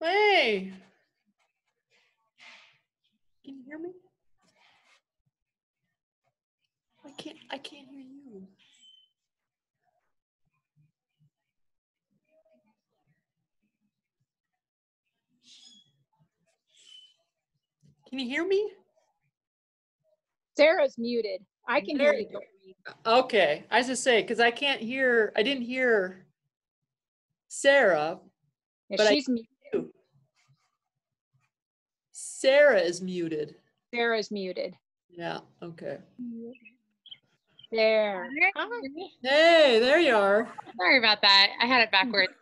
Hey, can you hear me? I can't hear you. Can you hear me? Sarah's muted. I can hear you. Okay, I was just say, because I didn't hear Sarah, Yeah, but she's muted. Sarah is muted. Sarah's muted. Yeah, okay. There. Hey, there you are. Sorry about that. I had it backwards.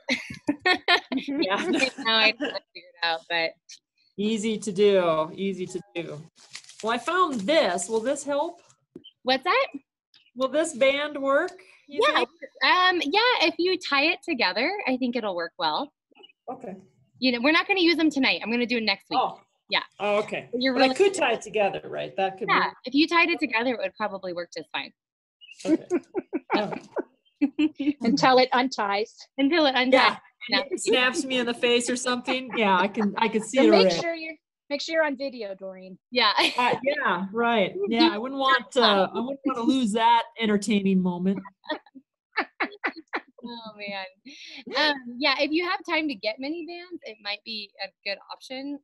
Yeah. Now I figured it out, but Easy to do, easy to do. Well, I found this. Will this help? what's that? Will this band work? You Yeah. think? Yeah, if you tie it together, I think it'll work well. Okay. You know, we're not going to use them tonight. I'm going to do it next week. Oh. Yeah. Oh, okay. You're But really I could tie it together, right? That could Yeah. work. If you tied it together, it would probably work just fine. Okay. All right. Until it unties. Until it unties. Yeah. No. It snaps me in the face or something. Yeah, I can see So it make already. sure you're on video, Doreen. Yeah. Yeah, right. Yeah, I wouldn't want to lose that entertaining moment. Oh man. Yeah, if you have time to get mini bands, it might be a good option.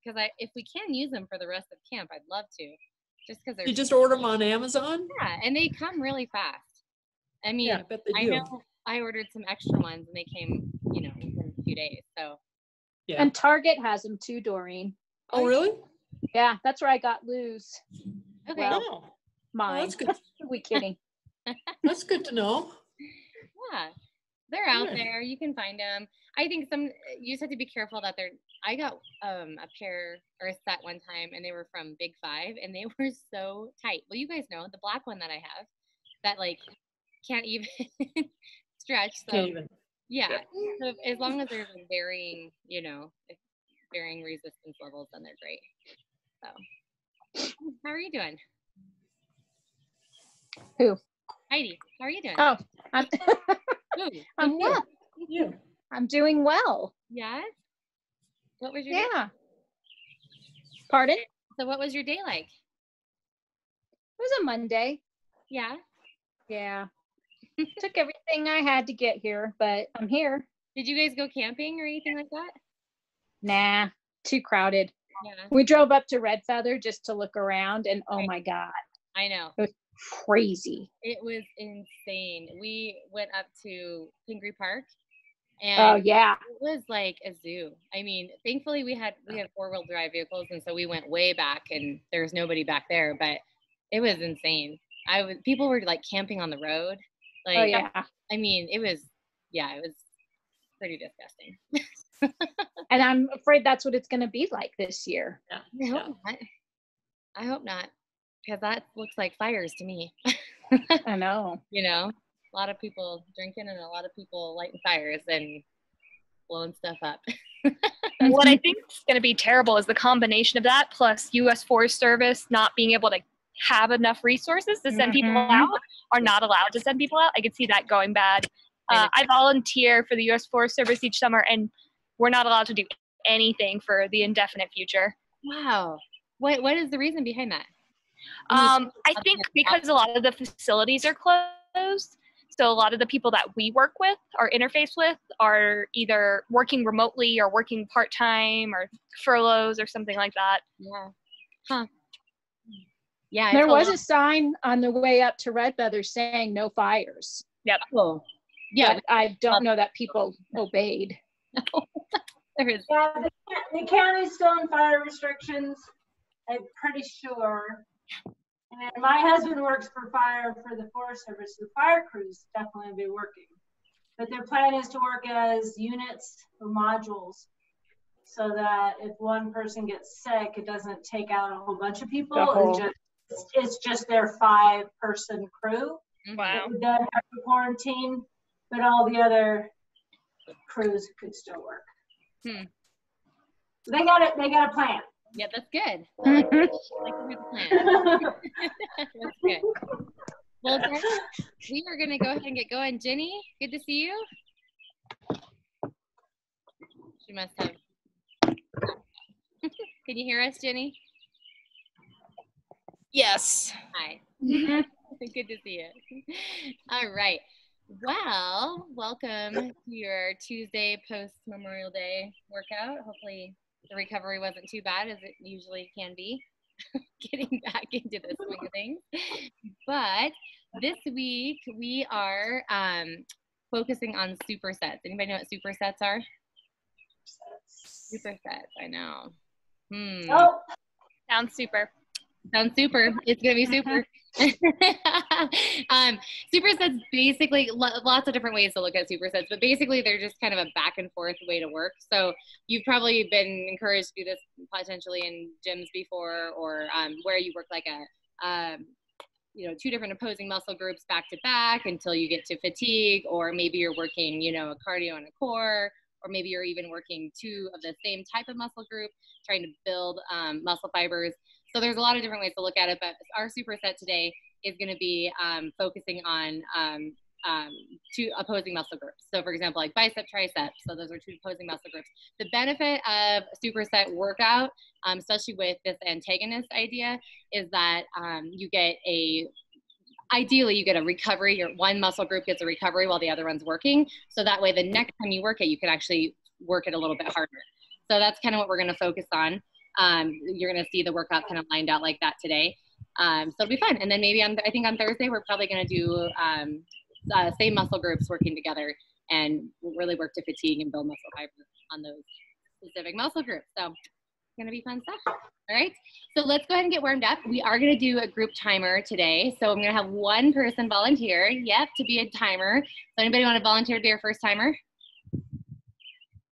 Because if we can use them for the rest of camp, I'd love to. Just because they're You just order them on Amazon? Yeah, and they come really fast. I mean, Yeah, I bet they I do. know I ordered some extra ones and they came, you know, within a few days. So Yeah. And Target has them too, Doreen. Oh, really? Yeah, that's where I got Lou's. okay. Well, Oh, mine. that's good. We kidding. That's good to know. Yeah, they're out Yeah. there. You can find them. I think you just have to be careful that I got a pair or a set one time and they were from Big Five and they were so tight. Well, you guys know the black one that I have that like can't even stretch. So Can't even. yeah, so as long as there's a varying, you know, varying resistance levels, then they're great. So how are you doing? Who? Heidi, how are you doing? Oh, I'm, Ooh, I'm well. Yeah. I'm doing well. yeah. What was your day? Yeah. Pardon? It So what was your day like? was a Monday. Yeah. Yeah. Took everything I had to get here, but I'm here. Did you guys go camping or anything like that? Nah, too crowded. Yeah. We drove up to Red Feather just to look around, and oh Right. my God, I know. crazy. It was insane. We went up to Pingree Park and Oh yeah. it was like a zoo. I mean, thankfully we had 4-wheel drive vehicles and so we went way back and there was nobody back there, but it was insane. People were like camping on the road. Like, Oh yeah. I mean, it was pretty disgusting. And I'm afraid that's what it's going to be like this year. Yeah. I hope not. I hope not, because that looks like fires to me. I know. You know, a lot of people drinking and a lot of people lighting fires and blowing stuff up. What I think is going to be terrible is the combination of that plus U.S. Forest Service not being able to have enough resources to send people out or not allowed to send people out. I could see that going bad. I volunteer for the U.S. Forest Service each summer, and we're not allowed to do anything for the indefinite future. Wow. What is the reason behind that? I think because a lot of the facilities are closed, so a lot of the people that we work with or interface with are either working remotely or working part-time or furloughs or something like that. Yeah. Huh. Yeah. There was a sign on the way up to Red Feather saying no fires. Yep. Oh. Yeah. But I don't know that people obeyed. There is. Yeah, the county's still on fire restrictions, I'm pretty sure. And my husband works for the Forest Service. The fire crews definitely be working. But their plan is to work as units or modules so that if one person gets sick, it doesn't take out a whole bunch of people. It's just their 5-person crew. Wow. That would then have to quarantine, but all the other crews could still work. They got it. They got a plan. Yeah, that's good. I like a good plan. That's good. Well, guys, we are going to go ahead and get going. Jenny, good to see you. She must have Can you hear us, Jenny? Yes. Hi. Mhm. Good to see you. All right. Well, welcome to your Tuesday post Memorial Day workout. Hopefully the recovery wasn't too bad as it usually can be. Getting back into the swing of things. But this week we are focusing on supersets. Anybody know what supersets are? Supersets, I know. Oh, Sounds super. Sounds super. It's gonna be super. Supersets basically lots of different ways to look at supersets, but basically they're just kind of a back and forth way to work. So you've probably been encouraged to do this potentially in gyms before, or where you work like a two different opposing muscle groups back to back until you get to fatigue, or maybe you're working a cardio and a core, or maybe you're even working two of the same type of muscle group trying to build muscle fibers. So there's a lot of different ways to look at it, but our superset today is going to be focusing on two opposing muscle groups. So for example, like bicep, tricep. So those are two opposing muscle groups. The benefit of superset workout, especially with this antagonist idea, is that ideally you get a recovery. Your one muscle group gets a recovery while the other one's working. So that way the next time you work it, you can actually work it a little bit harder. So that's kind of what we're going to focus on. You're going to see the workout kind of lined out like that today. So it'll be fun. And then maybe I think on Thursday, we're probably going to do same muscle groups working together and really work to fatigue and build muscle fiber on those specific muscle groups. So it's going to be fun stuff. All right. So let's go ahead and get warmed up. We are going to do a group timer today. So I'm going to have one person volunteer, to be a timer. So anybody want to volunteer to be our first timer?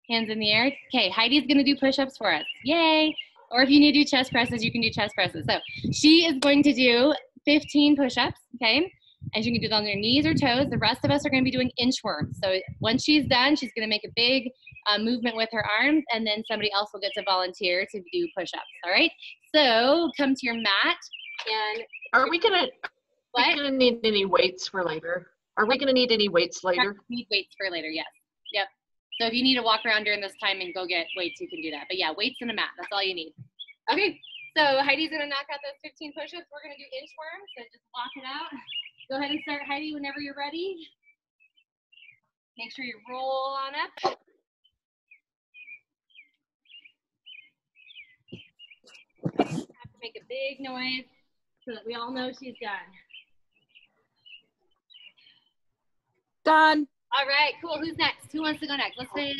Hands in the air. Okay, Heidi's going to do push-ups for us. Yay. Or if you need to do chest presses, you can do chest presses. So she is going to do 15 push-ups, okay? And she can do them on your knees or toes. The rest of us are going to be doing inchworms. So once she's done, she's going to make a big movement with her arms, and then somebody else will get to volunteer to do push-ups, all right? So come to your mat. And are we going to need any weights for later? Are we going to need any weights later? Need weights for later, yes. Yep. So if you need to walk around during this time and go get weights, you can do that. But yeah, weights and a mat, that's all you need. Okay, so Heidi's gonna knock out those 15 push-ups. We're gonna do inchworms, so just walk it out. Go ahead and start, Heidi, whenever you're ready. Make sure you roll on up. Have to make a big noise so that we all know she's done. Done. All right, cool. Who's next? Who wants to go next? Let's say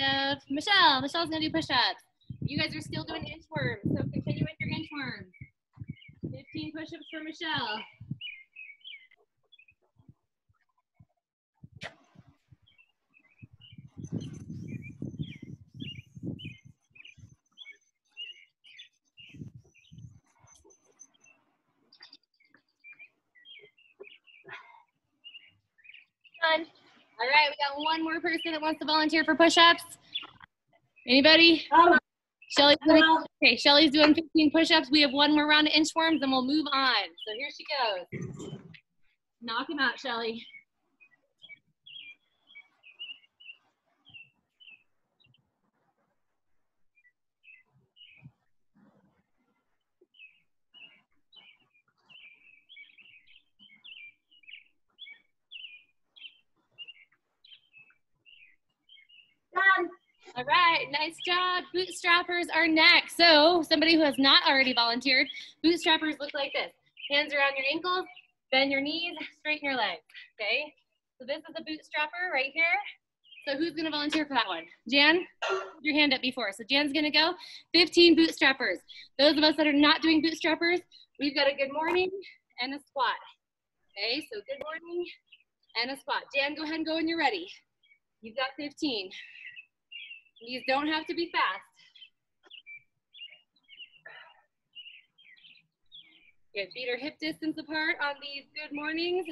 Michelle. Michelle's gonna do push-ups. You guys are still doing inchworms, so continue with your inchworms. 15 push-ups for Michelle. Done. All right, we got one more person that wants to volunteer for push-ups. Anybody? Shelly's okay, Shelly's doing 15 push-ups. We have one more round of inchworms and we'll move on. So here she goes. Knock him out, Shelly. done. All right, nice job. Bootstrappers are next. So somebody who has not already volunteered, bootstrappers look like this. Hands around your ankles, bend your knees, straighten your legs, okay? So this is a bootstrapper right here. So who's gonna volunteer for that one? Jan, put your hand up before. So Jan's gonna go. 15 bootstrappers. Those of us that are not doing bootstrappers, we've got a good morning and a squat. Okay, so good morning and a squat. Jan, go ahead and go when you're ready. You've got 15. These don't have to be fast. Good, feet are hip distance apart on these good mornings.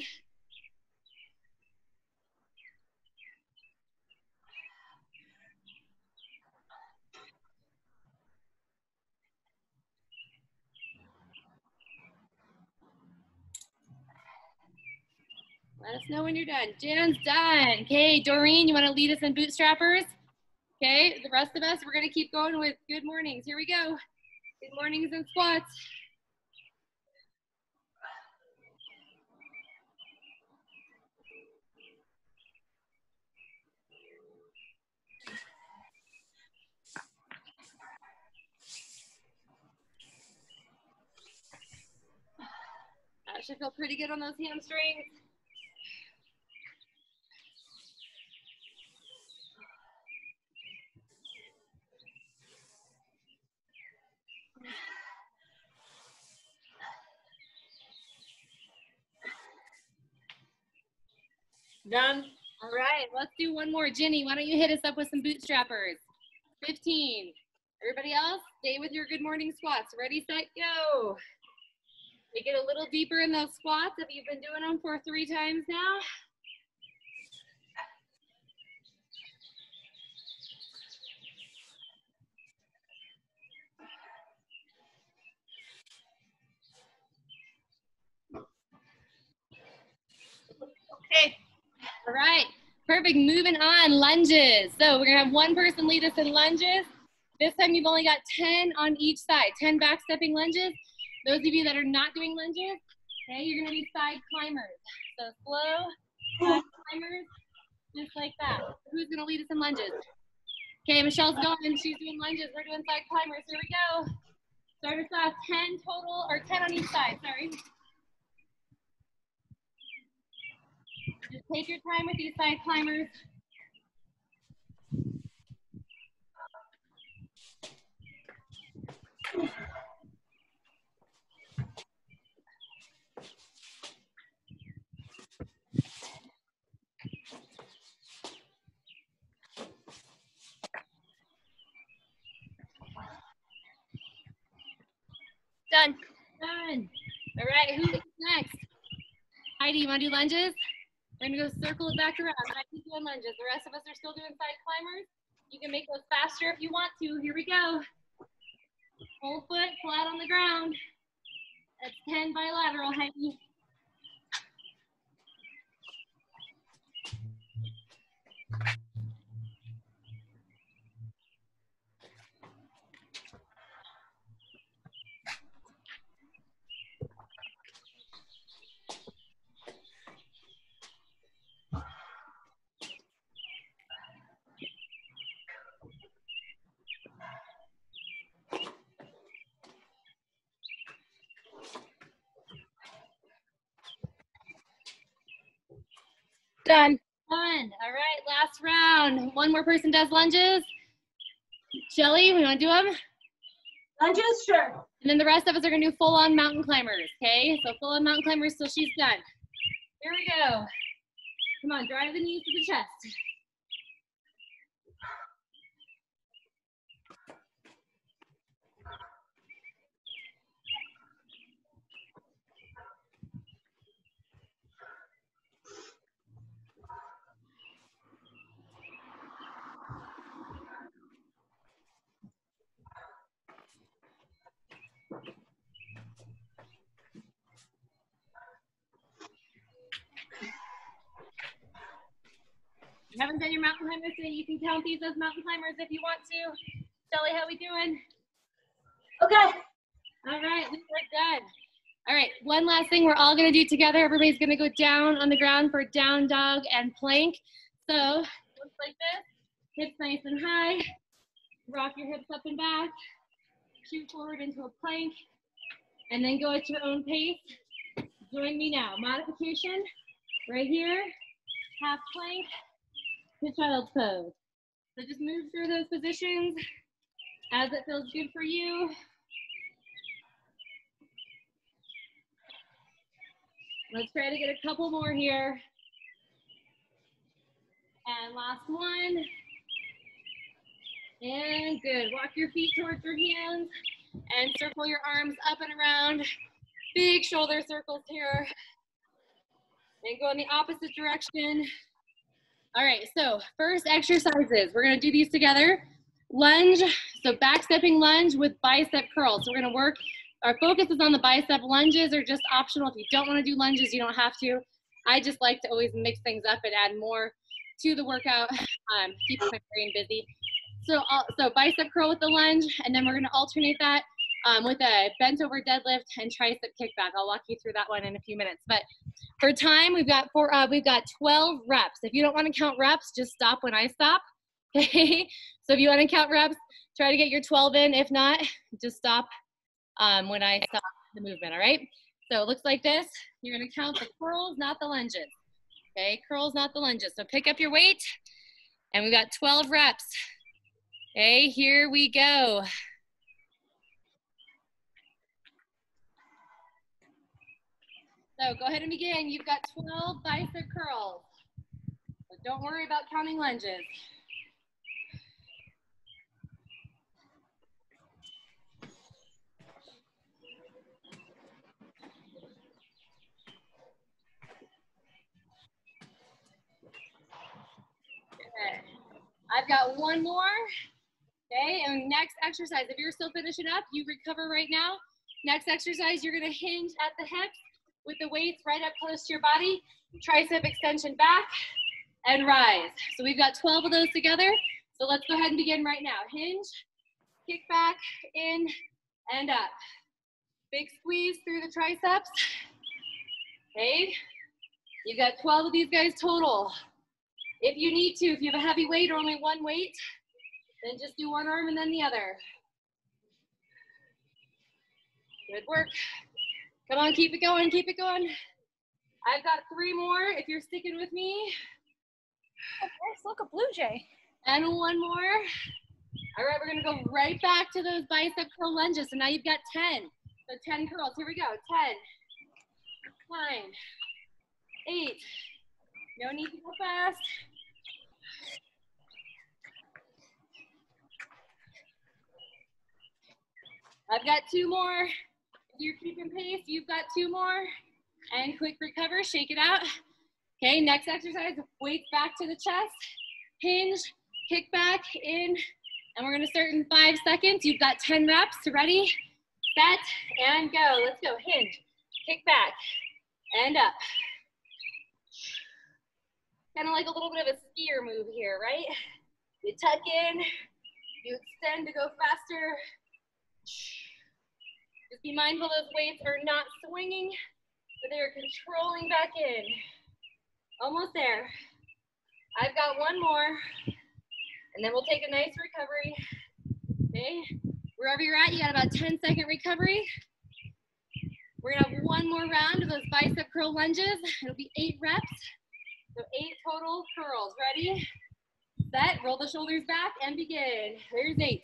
Let us know when you're done. Jan's done. Okay, Doreen, you want to lead us in bootstrappers? Okay, the rest of us, we're going to keep going with good mornings. Here we go. Good mornings and squats. That should feel pretty good on those hamstrings. Done. All right, let's do one more. Jenny, why don't you hit us up with some bootstrappers? 15. Everybody else, stay with your good morning squats. Ready, set, go. We get a little deeper in those squats if you've been doing them for 3 times now. Okay. All right, perfect. Moving on, lunges. So we're gonna have one person lead us in lunges. This time you've only got 10 on each side, 10 back stepping lunges. Those of you that are not doing lunges, okay, you're gonna be side climbers. So slow side climbers, just like that. Who's gonna lead us in lunges? Okay, Michelle's going, she's doing lunges. We're doing side climbers, here we go. Start us off, 10 total, or 10 on each side, sorry. Just take your time with these side climbers. Done. Done. All right, who's next? Heidi, you want to do lunges? We're going to go circle it back around. Heidi's doing lunges. The rest of us are still doing side climbers. You can make those faster if you want to. Here we go. Whole foot flat on the ground. That's 10 bilateral, Heidi. Done. Done. All right, last round. One more person does lunges. Shelly, we want to do them? Lunges, sure. And then the rest of us are going to do full-on mountain climbers, okay? So full-on mountain climbers till she's done. Here we go. Come on, drive the knees to the chest. You haven't done your mountain climbers today. You can count these as mountain climbers if you want to. Shelly, how we doing? Okay. All right, we're done. All right, one last thing we're all gonna do together. Everybody's gonna go down on the ground for down dog and plank. So, looks like this. Hips nice and high. Rock your hips up and back. Shoot forward into a plank. And then go at your own pace. Join me now. Modification, right here. Half plank to child's pose. So just move through those positions as it feels good for you. Let's try to get a couple more here. And last one. And good. Walk your feet towards your hands and circle your arms up and around. Big shoulder circles here. And go in the opposite direction. All right, so first exercises. We're gonna do these together. Lunge, so back stepping lunge with bicep curls. So we're gonna work, our focus is on the bicep. Lunges are just optional. If you don't wanna do lunges, you don't have to. I just like to always mix things up and add more to the workout, keep my brain busy. So bicep curl with the lunge, and then we're gonna alternate that with a bent over deadlift and tricep kickback. I'll walk you through that one in a few minutes. But for time, we've got 12 reps. If you don't want to count reps, just stop when I stop. Okay. So if you want to count reps, try to get your 12 in. If not, just stop when I stop the movement. All right. So it looks like this. You're going to count the curls, not the lunges. Okay. Curls, not the lunges. So pick up your weight, and we've got 12 reps. Okay. Here we go. So go ahead and begin. You've got 12 bicep curls. So don't worry about counting lunges. Okay. I've got one more. Okay, and next exercise, if you're still finishing up, you recover right now. Next exercise, you're gonna hinge at the hips with the weights right up close to your body, tricep extension back, and rise. So we've got 12 of those together. So let's go ahead and begin right now. Hinge, kick back, in, and up. Big squeeze through the triceps. Okay, you've got 12 of these guys total. If you need to, if you have a heavy weight or only one weight, then just do one arm and then the other. Good work. Come on, keep it going, keep it going. I've got 3 more if you're sticking with me. Oh, nice, look, a blue jay. And one more. All right, we're gonna go right back to those bicep curl lunges. So now you've got 10. So 10 curls, here we go. 10, 9, 8. No need to go fast. I've got 2 more. If you're keeping pace, you've got 2 more. And quick recover, shake it out. Okay, next exercise, weights back to the chest. Hinge, kick back, in, and we're gonna start in 5 seconds. You've got 10 reps, ready, set, and go. Let's go, hinge, kick back, and up. Kind of like a little bit of a skier move here, right? You tuck in, you extend to go faster. Just be mindful those weights are not swinging, but they are controlling back in. Almost there. I've got 1 more, and then we'll take a nice recovery. Okay, wherever you're at, you got about 10-second recovery. We're gonna have 1 more round of those bicep curl lunges. It'll be 8 reps, so 8 total curls. Ready, set, roll the shoulders back, and begin. There's 8.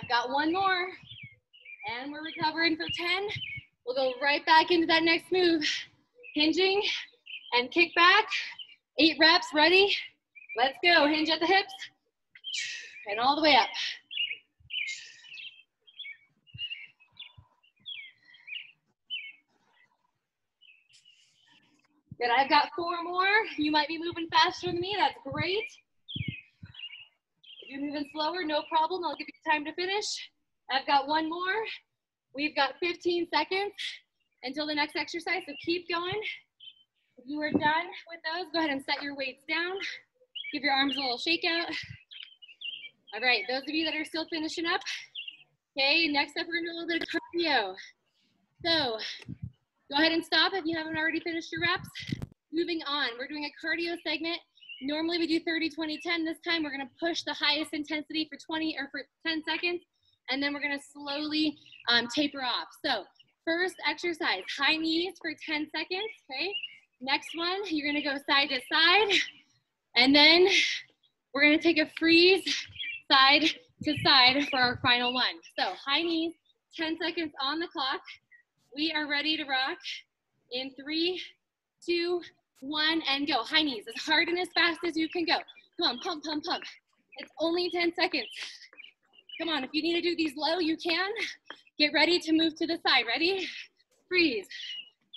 I've got 1 more, and we're recovering for 10. We'll go right back into that next move. Hinging and kick back. 8 reps, ready? Let's go. Hinge at the hips and all the way up. Good, I've got 4 more. You might be moving faster than me, that's great. If you're moving slower, no problem, I'll give you time to finish. I've got 1 more. We've got 15 seconds until the next exercise, so keep going. If you are done with those, go ahead and set your weights down. Give your arms a little shake out. All right, those of you that are still finishing up, okay, next up, we're gonna do a little bit of cardio. So, go ahead and stop if you haven't already finished your reps. Moving on, we're doing a cardio segment. Normally we do 30, 20, 10. This time we're gonna push the highest intensity for 10 seconds, and then we're gonna slowly taper off. So first exercise, high knees for 10 seconds, okay? Next one, you're gonna go side to side, and then we're gonna take a freeze side to side for our final one. So high knees, 10 seconds on the clock. We are ready to rock in 3, 2, 1, and go. High knees, as hard and as fast as you can go. Come on, pump, pump, pump. It's only 10 seconds. Come on, if you need to do these low, you can. Get ready to move to the side. Ready? Freeze,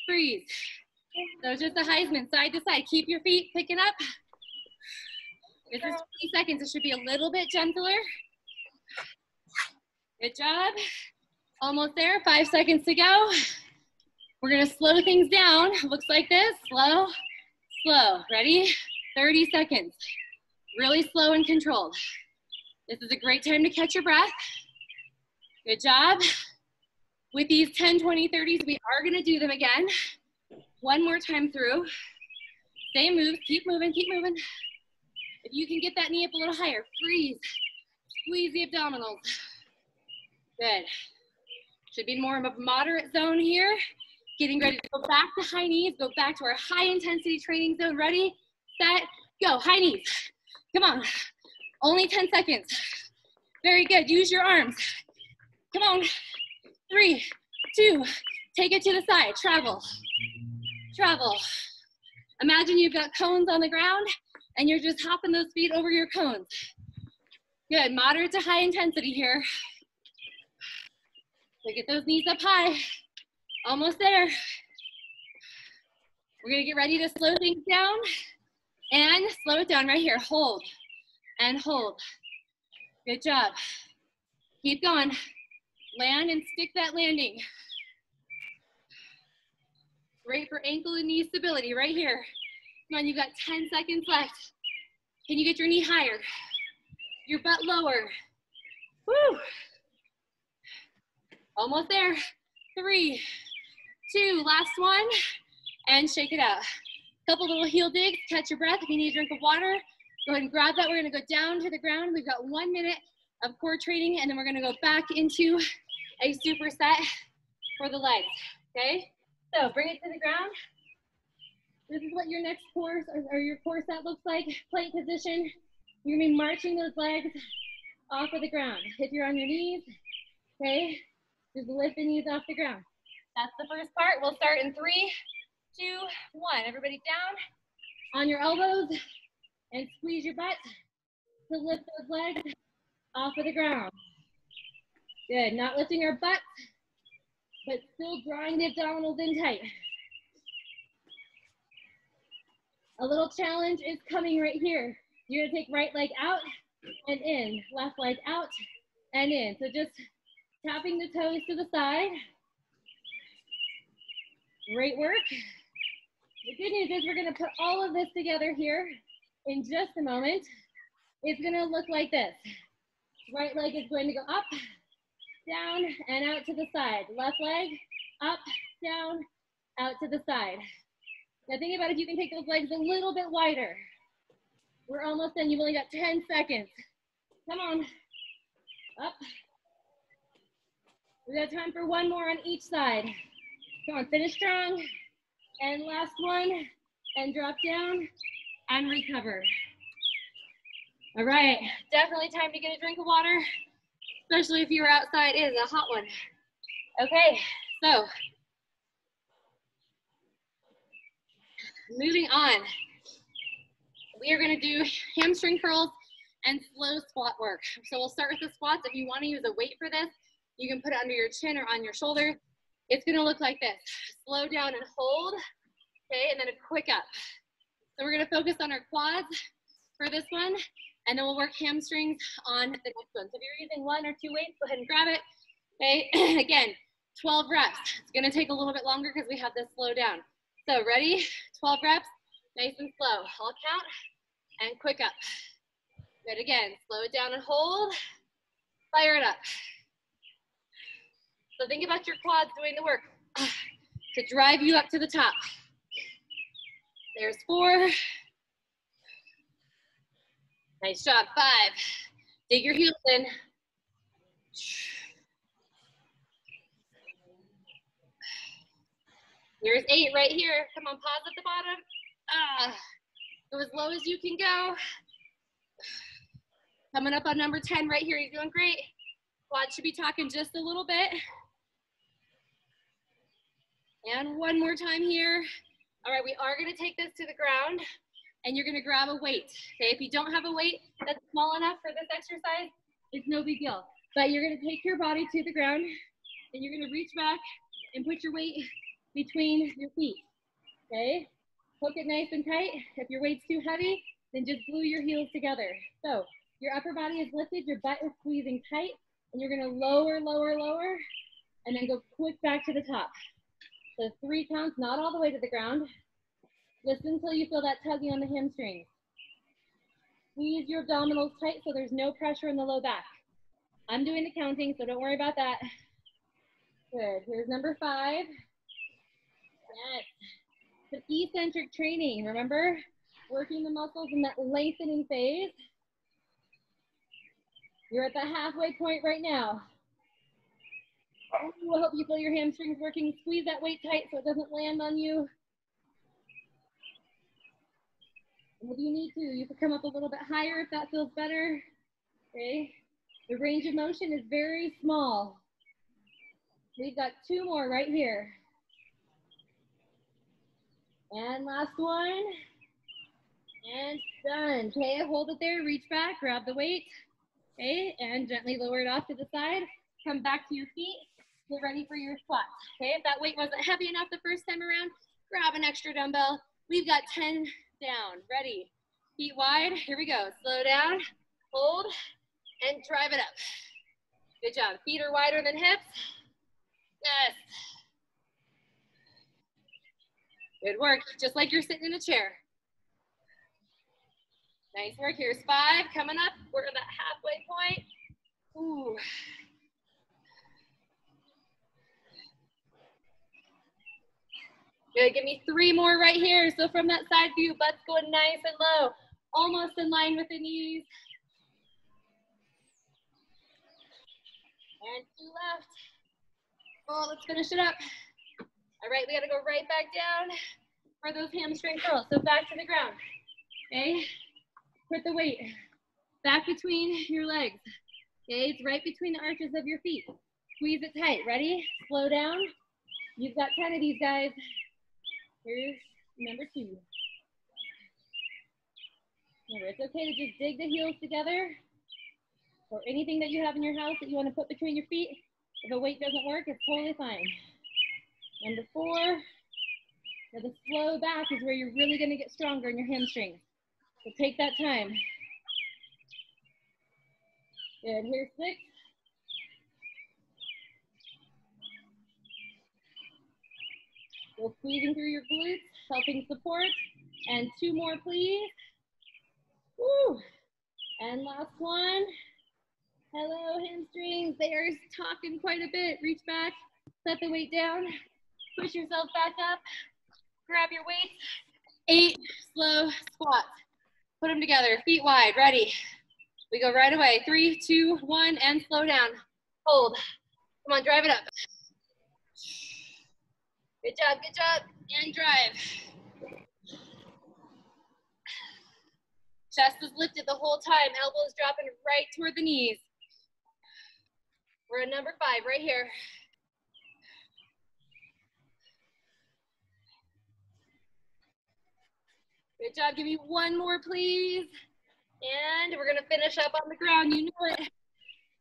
freeze. So just the Heisman, side to side. Keep your feet picking up. This is 20 seconds. It should be a little bit gentler. Good job. Almost there, 5 seconds to go. We're gonna slow things down. Looks like this, slow, slow. Ready? 30 seconds. Really slow and controlled. This is a great time to catch your breath. Good job. With these 10, 20, 30s, we are gonna do them again. One more time through. Same moves, keep moving, keep moving. If you can get that knee up a little higher, freeze. Squeeze the abdominals. Good. Should be more of a moderate zone here. Getting ready to go back to high knees, go back to our high intensity training zone. Ready, set, go. High knees. Come on. Only 10 seconds. Very good. Use your arms. Come on. 3, 2, take it to the side. Travel. Travel. Imagine you've got cones on the ground and you're just hopping those feet over your cones. Good. Moderate to high intensity here. So get those knees up high. Almost there. We're gonna get ready to slow things down and slow it down right here. Hold and hold. Good job. Keep going. Land and stick that landing. Great for ankle and knee stability right here. Come on, you've got 10 seconds left. Can you get your knee higher? Your butt lower. Woo! Almost there. 3, 2, last one, and shake it out. Couple little heel digs, catch your breath. If you need a drink of water, go ahead and grab that. We're gonna go down to the ground. We've got 1 minute of core training, and then we're gonna go back into a superset for the legs, okay? So bring it to the ground. This is what your next core, or your core set looks like. Plank position. You're gonna be marching those legs off of the ground. If you're on your knees, okay, just lift the knees off the ground. That's the first part. We'll start in 3, 2, 1. Everybody down on your elbows and squeeze your butt to lift those legs off of the ground. Good. Not lifting our butts, but still drawing the abdominals in tight. A little challenge is coming right here. You're gonna take right leg out and in, left leg out and in. So just tapping the toes to the side. Great work. The good news is we're gonna put all of this together here in just a moment. It's gonna look like this. Right leg is going to go up, down, and out to the side. Left leg, up, down, out to the side. Now think about if you can take those legs a little bit wider. We're almost done. You've only got 10 seconds. Come on. Up. We got time for one more on each side. Come on, finish strong. And last one. And drop down and recover. All right. Definitely time to get a drink of water, especially if you're outside. It is a hot one. Okay, so moving on. We are gonna do hamstring curls and slow squat work. So we'll start with the squats. If you wanna use a weight for this, you can put it under your chin or on your shoulder. It's gonna look like this. Slow down and hold, okay, and then a quick up. So we're gonna focus on our quads for this one, and then we'll work hamstrings on the next one. So if you're using 1 or 2 weights, go ahead and grab it, okay? Again, 12 reps. It's gonna take a little bit longer because we have this slow down. So ready? 12 reps, nice and slow. I'll count and quick up. Good, again, slow it down and hold. Fire it up. So think about your quads doing the work to drive you up to the top. There's 4. Nice job, 5. Dig your heels in. Here's 8 right here. Come on, pause at the bottom. Go as low as you can go. Coming up on number 10 right here. You're doing great. Quad should be talking just a little bit. And one more time here. All right, we are gonna take this to the ground and you're gonna grab a weight, okay? If you don't have a weight that's small enough for this exercise, it's no big deal. But you're gonna take your body to the ground and you're gonna reach back and put your weight between your feet, okay? Hook it nice and tight. If your weight's too heavy, then just glue your heels together. So your upper body is lifted, your butt is squeezing tight, and you're gonna lower, lower, lower, and then go quick back to the top. So 3 counts, not all the way to the ground. Listen until you feel that tugging on the hamstrings. Squeeze your abdominals tight so there's no pressure in the low back. I'm doing the counting, so don't worry about that. Good. Here's number 5. Yes. Some eccentric training, remember? Working the muscles in that lengthening phase. You're at the halfway point right now. Ooh, I hope you feel your hamstrings working. Squeeze that weight tight so it doesn't land on you. And if you need to, you can come up a little bit higher if that feels better. Okay. The range of motion is very small. We've got 2 more right here. And last one. And done. Okay, hold it there, reach back, grab the weight. Okay, and gently lower it off to the side. Come back to your feet. Get ready for your squats. Okay, if that weight wasn't heavy enough the first time around, grab an extra dumbbell. We've got 10 down. Ready? Feet wide. Here we go. Slow down, hold, and drive it up. Good job. Feet are wider than hips. Yes. Good work. Just like you're sitting in a chair. Nice work. Here's 5 coming up. We're at that halfway point. Ooh. Good. Give me 3 more right here. So from that side view, butts going nice and low, almost in line with the knees. And 2 left. Oh, let's finish it up. All right, we got to go right back down for those hamstring curls. So back to the ground. Okay. Put the weight back between your legs. Okay, it's right between the arches of your feet. Squeeze it tight. Ready? Slow down. You've got 10 of these, guys. Here's number 2. Remember, it's okay to just dig the heels together or anything that you have in your house that you want to put between your feet. If a weight doesn't work, it's totally fine. Number 4, now the slow back is where you're really going to get stronger in your hamstrings. So take that time. Good. Here's 6. Go squeezing through your glutes, helping support. And 2 more, please. Woo. And last one. Hello, hamstrings. They are talking quite a bit. Reach back, set the weight down, push yourself back up, grab your weights. 8 slow squats. Put them together, feet wide, ready. We go right away. 3, 2, 1, and slow down. Hold. Come on, drive it up. Good job, and drive. Chest is lifted the whole time, elbows dropping right toward the knees. We're at number 5, right here. Good job, give me 1 more, please. And we're gonna finish up on the ground, you know it.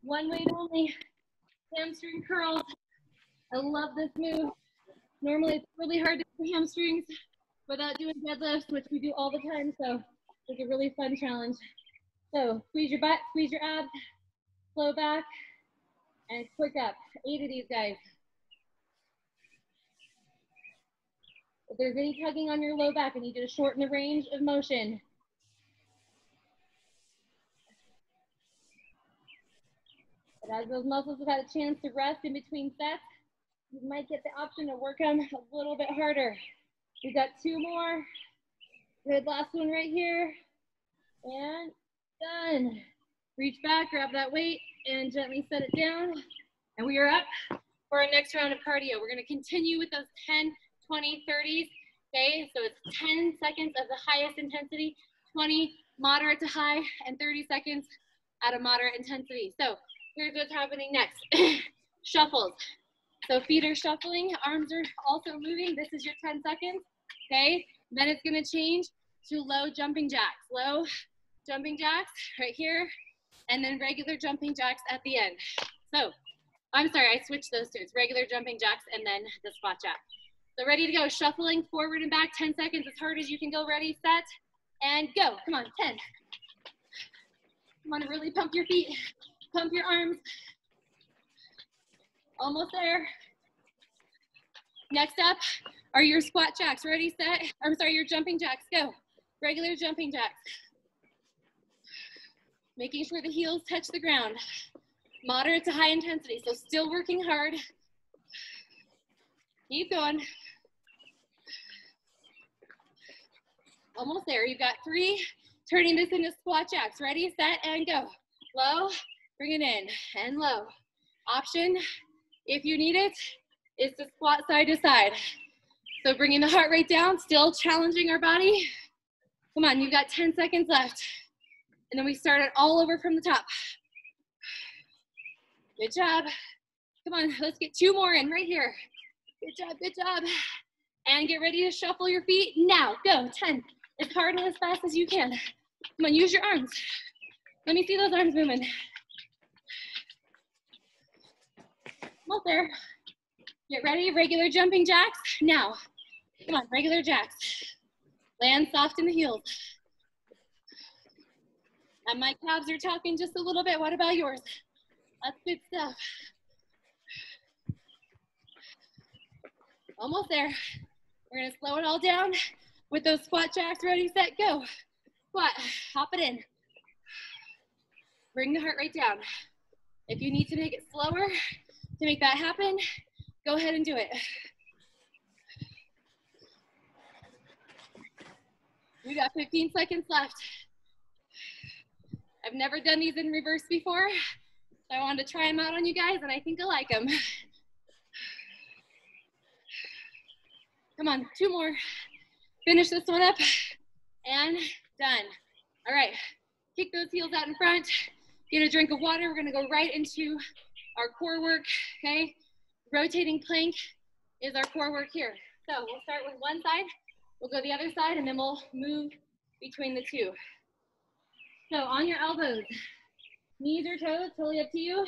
1 weight only, hamstring curls. I love this move. Normally it's really hard to do hamstrings without doing deadlifts, which we do all the time, so it's a really fun challenge. So squeeze your butt, squeeze your abs, slow back, and quick up. 8 of these guys. If there's any tugging on your low back, I need you to shorten the range of motion. But as those muscles have had a chance to rest in between sets, you might get the option to work them a little bit harder. We've got 2 more. Good, last one right here. And done. Reach back, grab that weight, and gently set it down. And we are up for our next round of cardio. We're gonna continue with those 10, 20, 30s. Okay, so it's 10 seconds of the highest intensity, 20 moderate to high, and 30 seconds at a moderate intensity. So here's what's happening next. Shuffles. So feet are shuffling, arms are also moving. This is your 10 seconds, okay? Then it's gonna change to low jumping jacks. Low jumping jacks right here, and then regular jumping jacks at the end. So, I'm sorry, I switched those two. It's regular jumping jacks and then the squat jack. So ready to go, shuffling forward and back, 10 seconds, as hard as you can go. Ready, set, and go. Come on, 10. Come on, really pump your feet, pump your arms. Almost there. Next up are your squat jacks. Ready, set. I'm sorry, your jumping jacks. Go. Regular jumping jacks. Making sure the heels touch the ground. Moderate to high intensity, so still working hard. Keep going. Almost there. You've got 3. Turning this into squat jacks. Ready, set, and go. Low, bring it in, and low. Option, if you need it, is to squat side to side. So bringing the heart rate down, still challenging our body. Come on, you've got 10 seconds left. And then we start it all over from the top. Good job. Come on, let's get 2 more in right here. Good job, good job. And get ready to shuffle your feet now. Go, 10, as hard and as fast as you can. Come on, use your arms. Let me see those arms moving. Almost there. Get ready, regular jumping jacks. Now, come on, regular jacks. Land soft in the heels. And my calves are talking just a little bit. What about yours? That's good stuff. Almost there. We're gonna slow it all down with those squat jacks. Ready, set, go. Squat, hop it in. Bring the heart rate down. If you need to make it slower to make that happen, go ahead and do it. We got 15 seconds left. I've never done these in reverse before, so I wanted to try them out on you guys, and I think I like them. Come on, 2 more. Finish this one up, and done. All right, kick those heels out in front. Get a drink of water. We're gonna go right into our core work, okay? Rotating plank is our core work here. So we'll start with one side, we'll go the other side, and then we'll move between the 2. So on your elbows, knees or toes, totally up to you.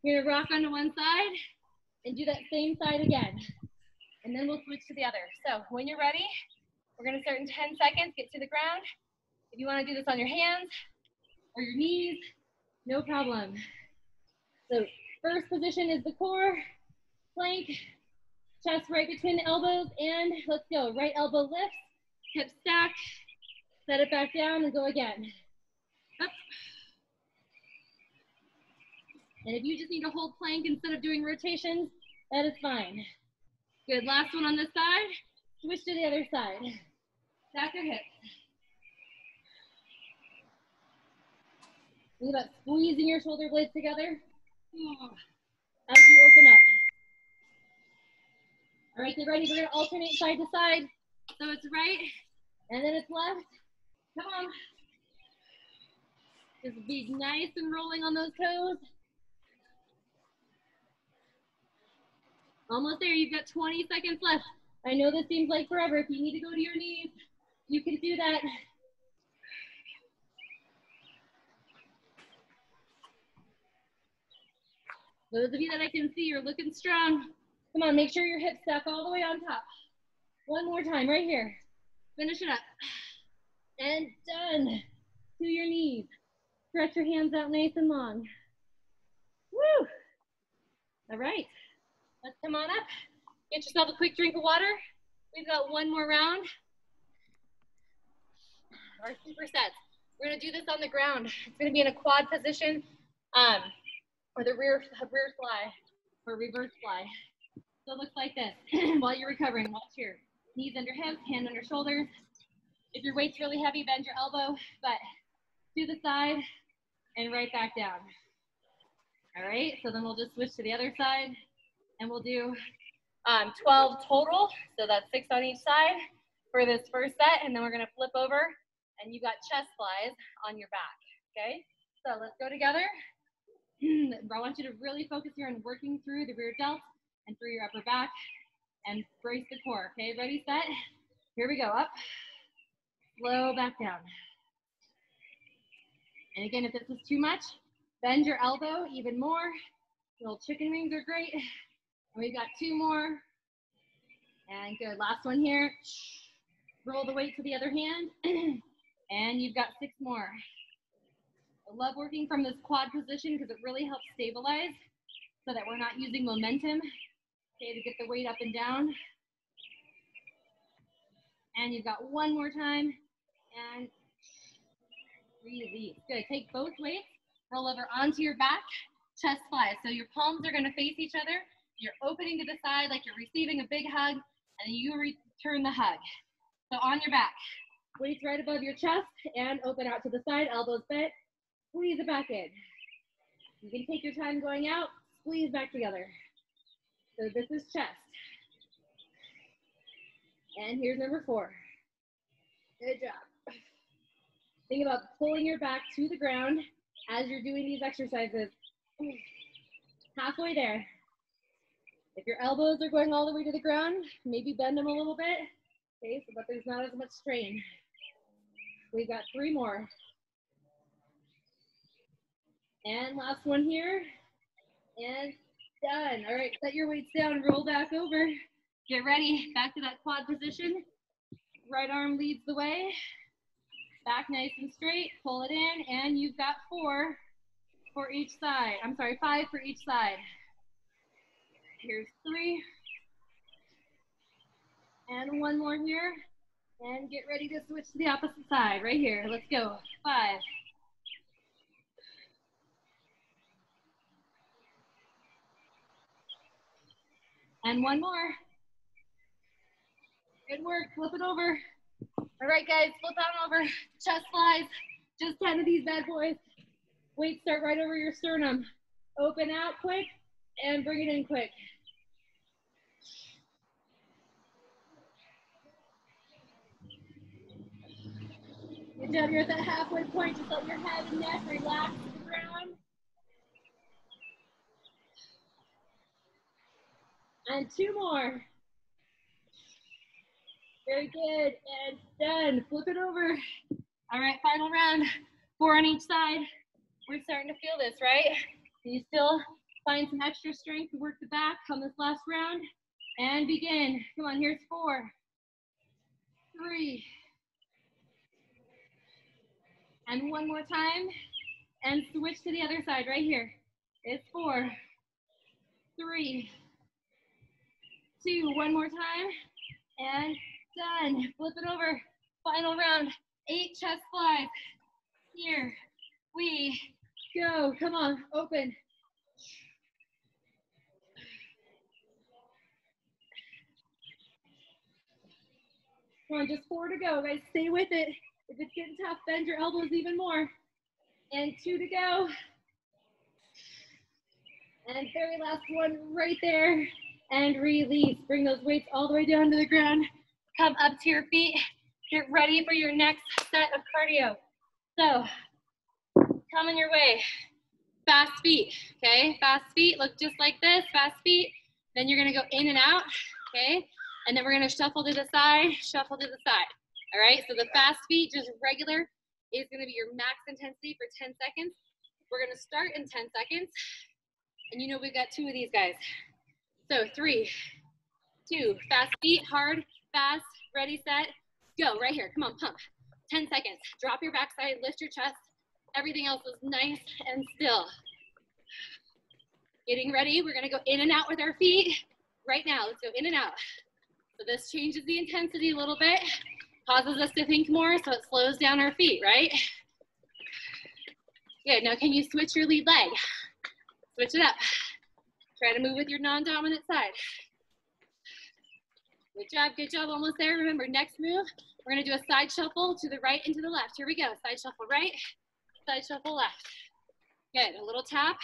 You're gonna rock onto one side and do that same side again. And then we'll switch to the other. So when you're ready, we're gonna start in 10 seconds, get to the ground. If you wanna do this on your hands or your knees, no problem. So first position is the core, plank, chest right between the elbows, and let's go. Right elbow lifts, hip stack, set it back down and go again. Up. And if you just need to hold plank instead of doing rotations, that is fine. Good, last one on this side. Switch to the other side. Stack your hips. Think about squeezing your shoulder blades together as you open up. All right, get ready. We're gonna alternate side to side. So it's right, and then it's left. Come on. Just be nice and rolling on those toes. Almost there, you've got 20 seconds left. I know this seems like forever. If you need to go to your knees, you can do that. Those of you that I can see, you're looking strong. Come on, make sure your hips stack all the way on top. One more time, right here. Finish it up. And done. To your knees. Stretch your hands out nice and long. Woo! All right, let's come on up. Get yourself a quick drink of water. We've got one more round. Our supersets. We're gonna do this on the ground. It's gonna be in a quad position, or the rear fly, or reverse fly. So it looks like this. While you're recovering, watch here. Knees under hips, hand under shoulders. If your weight's really heavy, bend your elbow, but to the side and right back down. All right, so then we'll just switch to the other side, and we'll do 12 total, so that's 6 on each side for this first set, and then we're gonna flip over, and you got chest flies on your back, okay? So let's go together. I want you to really focus here on working through the rear delts and through your upper back, and brace the core, okay? Ready, set? Here we go, up, slow back down. And again, if this is too much, bend your elbow even more. Little chicken wings are great. And we've got 2 more. And good, last one here. Roll the weight to the other hand. And you've got 6 more. I love working from this quad position because it really helps stabilize so that we're not using momentum, okay, to get the weight up and down. And you've got one more time. And release. Good. Take both weights, roll over onto your back, chest flies. So your palms are going to face each other. You're opening to the side like you're receiving a big hug, and you return the hug. So on your back, weights right above your chest, and open out to the side, elbows bent. Squeeze it back in. You can take your time going out, squeeze back together. So this is chest. And here's number 4. Good job. Think about pulling your back to the ground as you're doing these exercises. Halfway there. If your elbows are going all the way to the ground, maybe bend them a little bit, okay, so that there's not as much strain. We've got 3 more. And last one here. And done. All right, set your weights down, roll back over. Get ready, back to that quad position. Right arm leads the way. Back nice and straight, pull it in, and you've got 4 for each side. I'm sorry, 5 for each side. Here's 3. And 1 more here. And get ready to switch to the opposite side, right here. Let's go, 5. And 1 more. Good work, flip it over. All right, guys, flip on over, chest flies. Just 10 of these bad boys. Weights start right over your sternum. Open out quick and bring it in quick. Good job, you're at that halfway point. Just let your head and neck relax to the ground. And 2 more. Very good, and done. Flip it over. All right, final round. 4 on each side. We're starting to feel this, right? You still find some extra strength to work the back on this last round. And begin. Come on, here's 4, 3. And 1 more time. And switch to the other side right here. It's 4, 3, 2. 1 more time. And done. Flip it over. Final round. 8 chest flies. Here we go. Come on, open. Come on, just 4 to go, guys. Stay with it. If it's getting tough, bend your elbows even more. And 2 to go. And very last one right there. And release. Bring those weights all the way down to the ground. Come up to your feet. Get ready for your next set of cardio. So, coming your way. Fast feet, okay? Fast feet look just like this, fast feet. Then you're gonna go in and out, okay? And then we're gonna shuffle to the side, shuffle to the side. All right, so the fast feet, just regular, is gonna be your max intensity for 10 seconds. We're gonna start in 10 seconds. And you know we've got 2 of these guys. So 3, 2, fast feet, hard, fast, ready, set, go, right here, come on, pump. 10 seconds, drop your backside, lift your chest. Everything else is nice and still. Getting ready, we're gonna go in and out with our feet. Right now, let's go in and out. So this changes the intensity a little bit, causes us to think more, so it slows down our feet, right? Good, now can you switch your lead leg? Switch it up. Try to move with your non-dominant side. Good job, almost there. Remember, next move, we're gonna do a side shuffle to the right and to the left. Here we go, side shuffle right, side shuffle left. Good, a little tap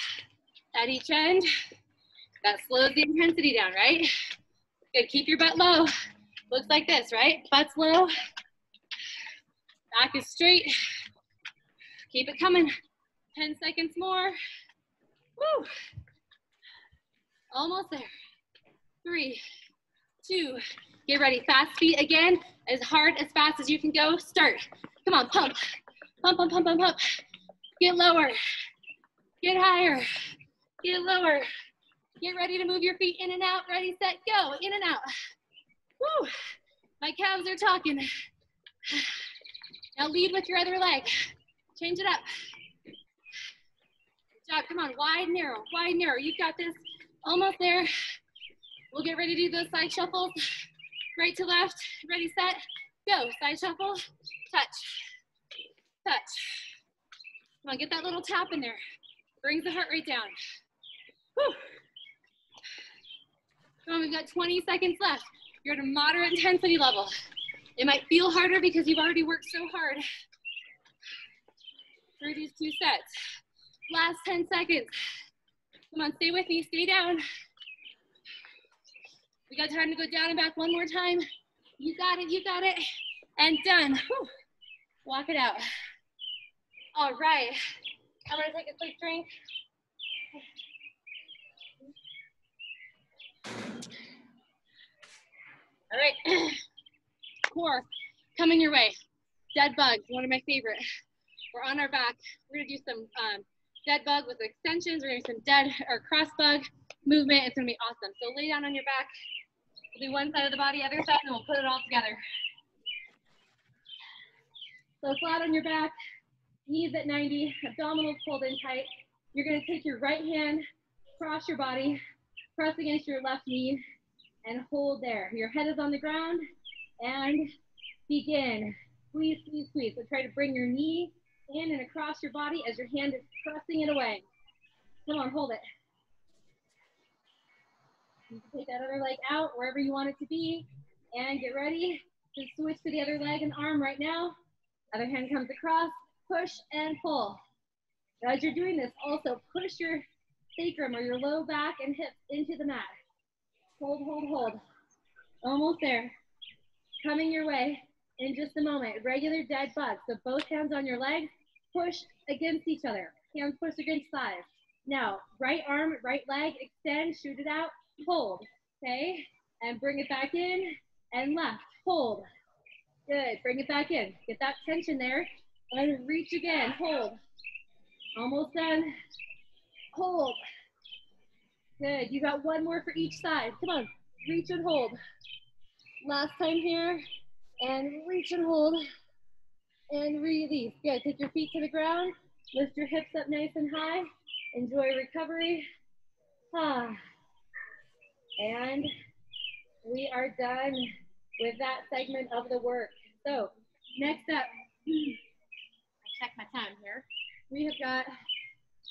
at each end. That slows the intensity down, right? Good, keep your butt low. Looks like this, right? Butt's low, back is straight. Keep it coming. 10 seconds more. Woo! Almost there. 3, 2, get ready. Fast feet again, as hard, as fast as you can go. Start. Come on, pump. Pump, pump, pump, pump, pump. Get lower. Get higher. Get lower. Get ready to move your feet in and out. Ready, set, go. In and out. Woo! My calves are talking. Now lead with your other leg. Change it up. Good job. Come on, wide, narrow, wide, narrow. You've got this. Almost there. We'll get ready to do those side shuffles. Right to left. Ready, set, Go, side shuffle, touch, touch. Come on, get that little tap in there. Brings the heart rate down. Whew. Come on, we've got 20 seconds left. You're at a moderate intensity level. It might feel harder because you've already worked so hard through these 2 sets. Last 10 seconds. Come on, stay with me, stay down. We got time to go down and back one more time. You got it, you got it. And done. Whew. Walk it out. All right, I'm gonna take a quick drink. All right, core coming your way. Dead bugs, one of my favorite. We're on our back. We're gonna do some dead bug with extensions. We're gonna do some dead or cross bug movement. It's gonna be awesome. So lay down on your back. We'll do one side of the body, other side, and we'll put it all together. So flat on your back, knees at 90, abdominals pulled in tight. You're gonna take your right hand, cross your body, press against your left knee, and hold there. Your head is on the ground, and begin. Squeeze, squeeze, squeeze. So try to bring your knee in and across your body as your hand is pressing it away. Come on, hold it. You can take that other leg out wherever you want it to be, and get ready to switch to the other leg and arm right now. Other hand comes across, push and pull. Now, as you're doing this, also push your sacrum or your low back and hips into the mat. Hold, hold, hold. Almost there. Coming your way in just a moment. Regular dead bug. So both hands on your legs, push against each other. Hands push against thighs. Now, right arm, right leg, extend, shoot it out, hold. Okay? And bring it back in, and left, hold. Good, bring it back in. Get that tension there, and reach again, hold. Almost done. Hold. Good, you got one more for each side. Come on, reach and hold. Last time here, and reach and hold, and release. Good, take your feet to the ground, lift your hips up nice and high, enjoy recovery. And we are done with that segment of the work. So next up, I check my time here. We have got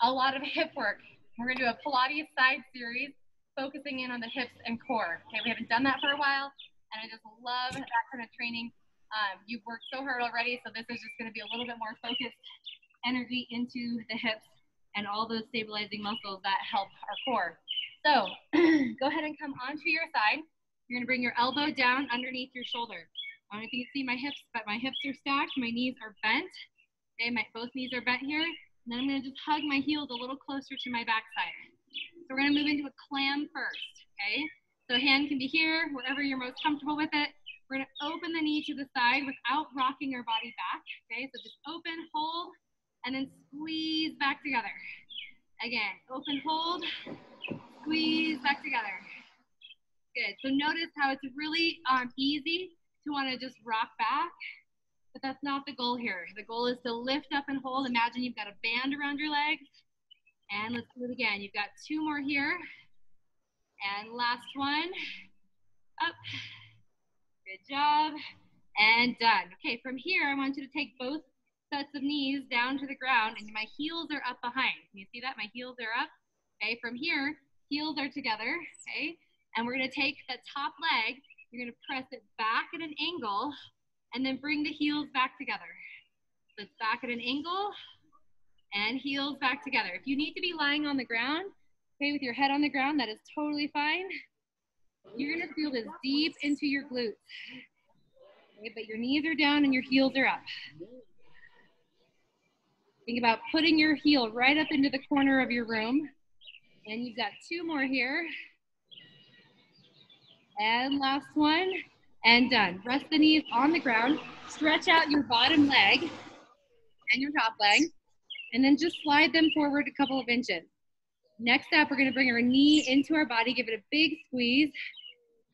a lot of hip work. We're gonna do a Pilates side series, focusing in on the hips and core. Okay, we haven't done that for a while, and I just love that kind of training. You've worked so hard already, so this is just gonna be a little bit more focused energy into the hips and all those stabilizing muscles that help our core. So go ahead and come onto your side. You're gonna bring your elbow down underneath your shoulder. I don't know if you can see my hips, but my hips are stacked, my knees are bent. Okay, both knees are bent here. And then I'm gonna just hug my heels a little closer to my backside. So we're gonna move into a clam first, okay? So hand can be here, wherever you're most comfortable with it. We're gonna open the knee to the side without rocking our body back, okay? So just open, hold, and then squeeze back together. Again, open, hold, squeeze back together. Good, so notice how it's really easy to wanna just rock back, but that's not the goal here. The goal is to lift up and hold. Imagine you've got a band around your legs. And let's do it again. You've got 2 more here. And last one, up. Good job, and done. Okay, from here, I want you to take both sets of knees down to the ground, and my heels are up behind. Can you see that? My heels are up. Okay, from here, heels are together, okay? And we're gonna take the top leg, you're gonna press it back at an angle, and then bring the heels back together. So it's back at an angle, and heels back together. If you need to be lying on the ground, okay, with your head on the ground, that is totally fine. You're gonna feel this deep into your glutes. Okay, but your knees are down and your heels are up. Think about putting your heel right up into the corner of your room. And you've got 2 more here. And last one, and done. Rest the knees on the ground. Stretch out your bottom leg and your top leg, and then just slide them forward a couple of inches. Next up, we're gonna bring our knee into our body, give it a big squeeze,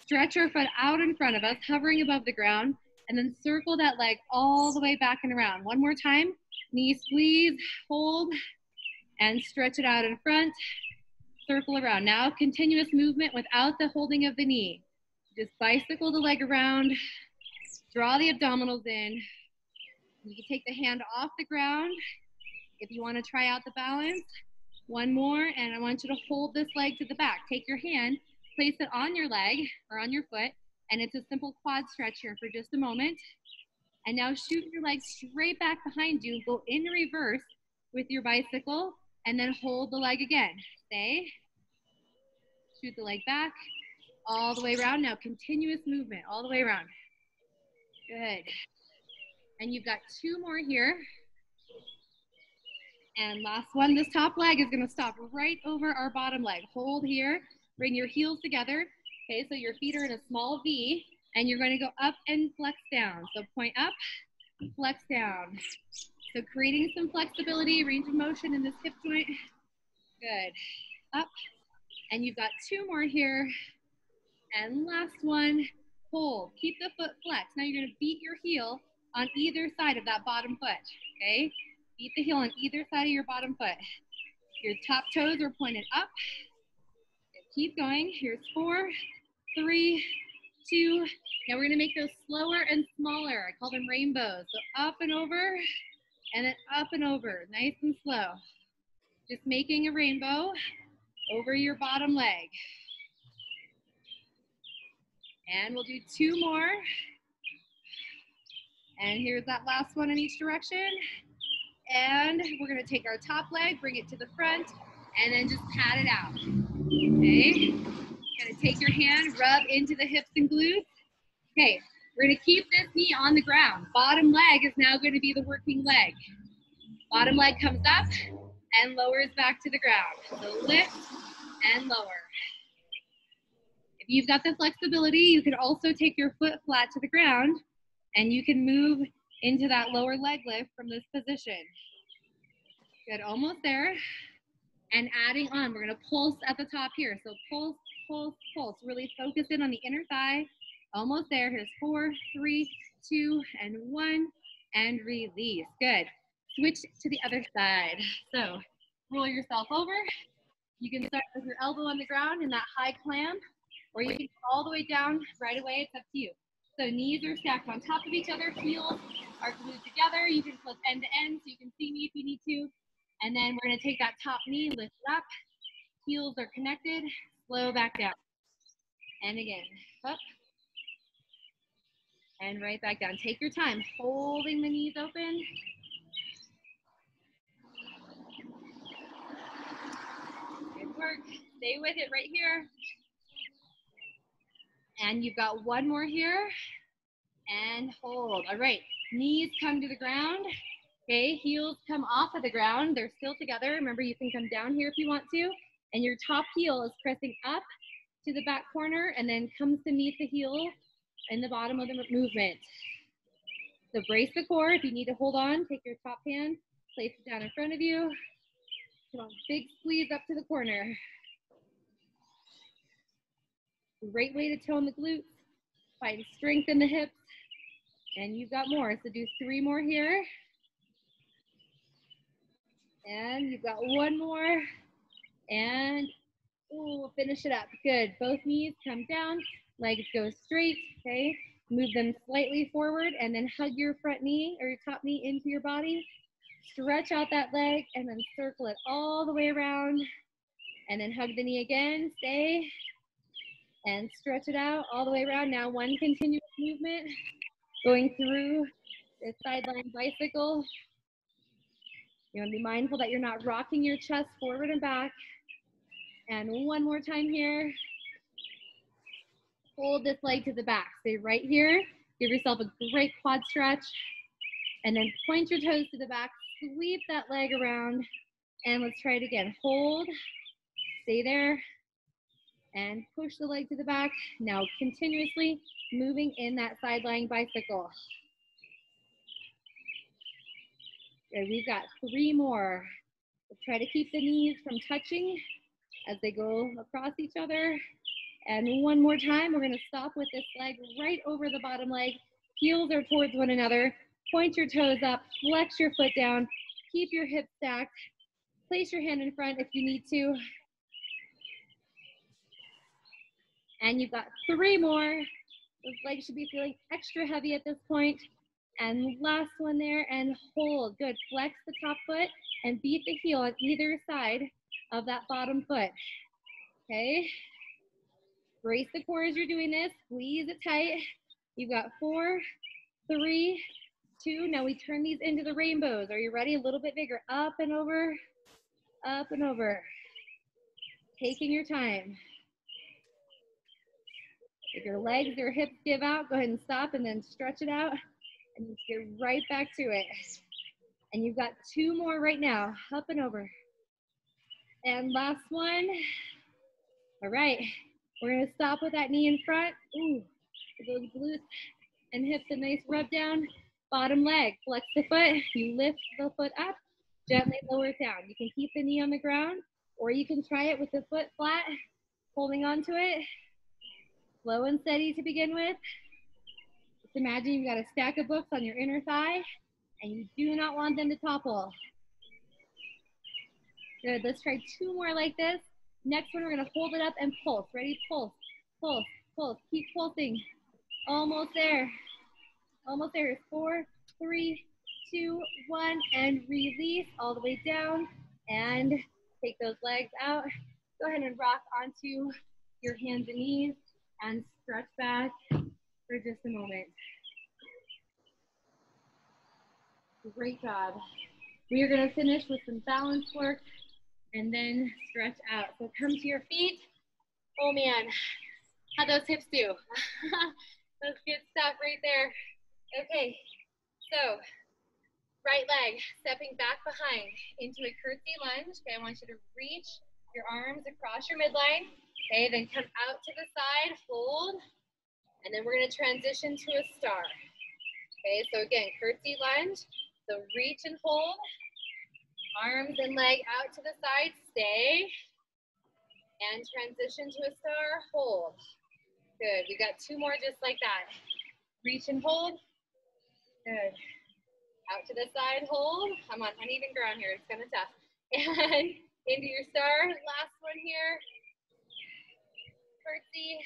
stretch our foot out in front of us, hovering above the ground, and then circle that leg all the way back and around. One more time, knee squeeze, hold, and stretch it out in front, circle around. Now, continuous movement without the holding of the knee. Just bicycle the leg around, Draw the abdominals in. You can take the hand off the ground if you want to try out the balance. One more, and I want you to hold this leg to the back. Take your hand, place it on your leg or on your foot, and it's a simple quad stretch here for just a moment. And now shoot your leg straight back behind you. Go in reverse with your bicycle, and then hold the leg again. Stay. Shoot the leg back all the way around. Now continuous movement all the way around. Good. And you've got 2 more here. And last one, this top leg is gonna stop right over our bottom leg. Hold here, bring your heels together. Okay, so your feet are in a small V, and you're gonna go up and flex down. So point up, flex down. So creating some flexibility, range of motion in this hip joint. Good, up. And you've got 2 more here. And last one, hold, keep the foot flexed. Now you're gonna beat your heel on either side of that bottom foot, okay? Beat the heel on either side of your bottom foot. Your top toes are pointed up. Keep going. Here's 4, 3, 2. Now we're gonna make those slower and smaller. I call them rainbows. So up and over, and then up and over, nice and slow. Just making a rainbow over your bottom leg. And we'll do 2 more. And here's that last one in each direction. And we're gonna take our top leg, bring it to the front, and then just pat it out, okay? Gonna take your hand, rub into the hips and glutes. Okay, we're gonna keep this knee on the ground. Bottom leg is now gonna be the working leg. Bottom leg comes up and lowers back to the ground. So lift and lower. If you've got the flexibility, you can also take your foot flat to the ground, and you can move into that lower leg lift from this position. Good, almost there. And adding on, we're gonna pulse at the top here. So pulse, pulse, pulse. Really focus in on the inner thigh. Almost there. Here's 4, 3, 2, and 1. And release. Good. Switch to the other side. So roll yourself over. You can start with your elbow on the ground in that high clamp, or you can go all the way down right away. It's up to you. So knees are stacked on top of each other. Heels are glued together. You can flip end to end so you can see me if you need to. And then we're gonna take that top knee, lift it up. Heels are connected, slow back down. And again, up. And right back down. Take your time, holding the knees open. Good work, stay with it right here. And you've got 1 more here. And hold, all right. Knees come to the ground. Okay, heels come off of the ground. They're still together. Remember, you can come down here if you want to. And your top heel is pressing up to the back corner and then comes to meet the heel in the bottom of the movement. So brace the core. If you need to hold on, take your top hand, place it down in front of you. Come on, big squeeze up to the corner. Great way to tone the glutes. Find strength in the hips. And you've got more. So do 3 more here. And you've got 1 more. And ooh, finish it up. Good. Both knees come down. Legs go straight. Okay. Move them slightly forward and then hug your front knee or your top knee into your body. Stretch out that leg and then circle it all the way around. And then hug the knee again. Stay. And stretch it out all the way around. Now 1 continuous movement going through this sideline bicycle. You want to be mindful that you're not rocking your chest forward and back. And 1 more time here. Hold this leg to the back. Stay right here. Give yourself a great quad stretch. And then point your toes to the back. Sweep that leg around. And let's try it again. Hold. Stay there. And push the leg to the back. Now continuously moving in that sideline bicycle. Good, we've got 3 more. We'll try to keep the knees from touching as they go across each other. And 1 more time, we're gonna stop with this leg right over the bottom leg. Heels are towards one another. Point your toes up, flex your foot down, keep your hips stacked. Place your hand in front if you need to. And you've got 3 more. Those legs should be feeling extra heavy at this point. And last one there, and hold. Good. Flex the top foot and beat the heel on either side of that bottom foot. Okay. Brace the core as you're doing this. Squeeze it tight. You've got 4, 3, 2. Now we turn these into the rainbows. Are you ready? A little bit bigger. Up and over. Up and over. Taking your time. If your legs or hips give out, go ahead and stop and then stretch it out and just get right back to it. And you've got 2 more right now, up and over. And last one. All right, we're gonna stop with that knee in front. Ooh, those glutes and hips, a nice rub down. Bottom leg, flex the foot, you lift the foot up, gently lower it down. You can keep the knee on the ground, or you can try it with the foot flat, holding on to it. Slow and steady to begin with. Just imagine you've got a stack of books on your inner thigh and you do not want them to topple. Good, let's try 2 more like this. Next one, we're gonna hold it up and pulse. Ready, pulse, pulse, pulse. Keep pulsing. Almost there. Almost there. 4, 3, 2, 1, and release all the way down. And take those legs out. Go ahead and rock onto your hands and knees and stretch back for just a moment. Great job. We are going to finish with some balance work and then stretch out. So come to your feet. Oh man, how'd those hips do? That's good stuff right there. Okay, so right leg stepping back behind into a curtsy lunge. Okay, I want you to reach your arms across your midline. Okay, then come out to the side, hold, and then we're gonna transition to a star. Okay, so again, curtsy lunge, so reach and hold, arms and leg out to the side, stay, and transition to a star, hold. Good, we got 2 more just like that. Reach and hold, good. Out to the side, hold. I'm on uneven ground here, it's kind of tough. And into your star, last one here. Curtsy,